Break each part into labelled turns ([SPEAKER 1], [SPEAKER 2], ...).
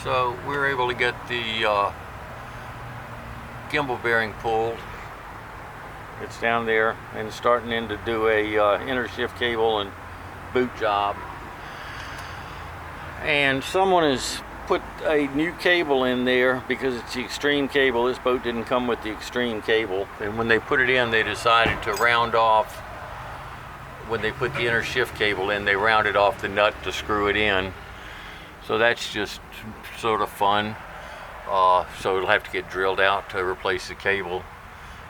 [SPEAKER 1] So we were able to get the gimbal bearing pulled. It's down there and starting in to do a inner shift cable and boot job. And someone has put a new cable in there because it's the extreme cable. This boat didn't come with the extreme cable. And when they put it in, they decided to round off, when they put the inner shift cable in, they rounded off the nut to screw it in. So that's just sort of fun. So it'll have to get drilled out to replace the cable.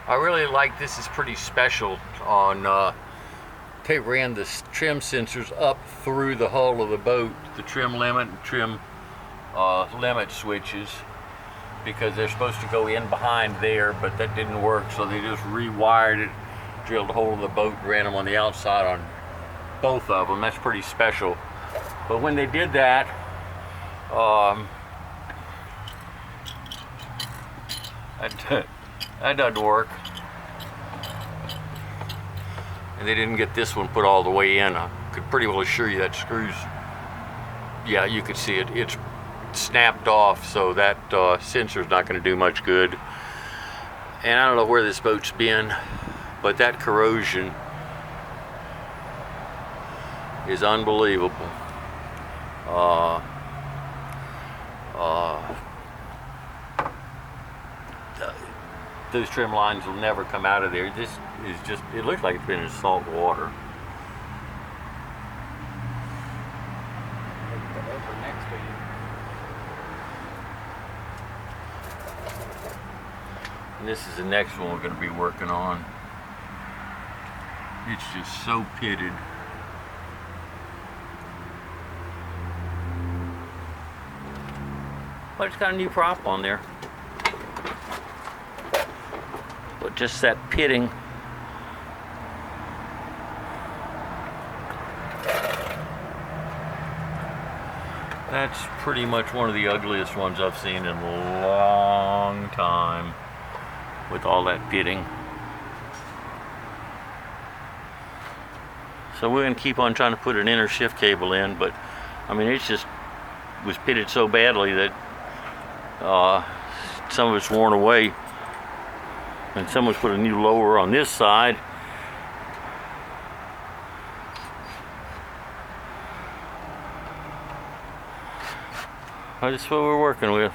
[SPEAKER 1] I really like this. Is pretty special on they ran the trim sensors up through the hull of the boat, the trim limit and trim limit switches, because they're supposed to go in behind there, but that didn't work, so they just rewired it, drilled a hole in the boat, and ran them on the outside on both of them. That's pretty special. But when they did that, that doesn't work. And they didn't get this one put all the way in. I could pretty well assure you that screws, yeah, you could see it. It's snapped off, so that sensor's not going to do much good. And I don't know where this boat's been, but that corrosion is unbelievable. Those trim lines will never come out of there. This is just, it looks like it's been in salt water. And this is the next one we're going to be working on. It's just so pitted. But it's got a new prop on there. But just that pitting. That's pretty much one of the ugliest ones I've seen in a long time, with all that pitting. So we're going to keep on trying to put an inner shift cable in, but I mean, it's just was pitted so badly that some of it's worn away. And someone's put a new lower on this side. That's what we're working with.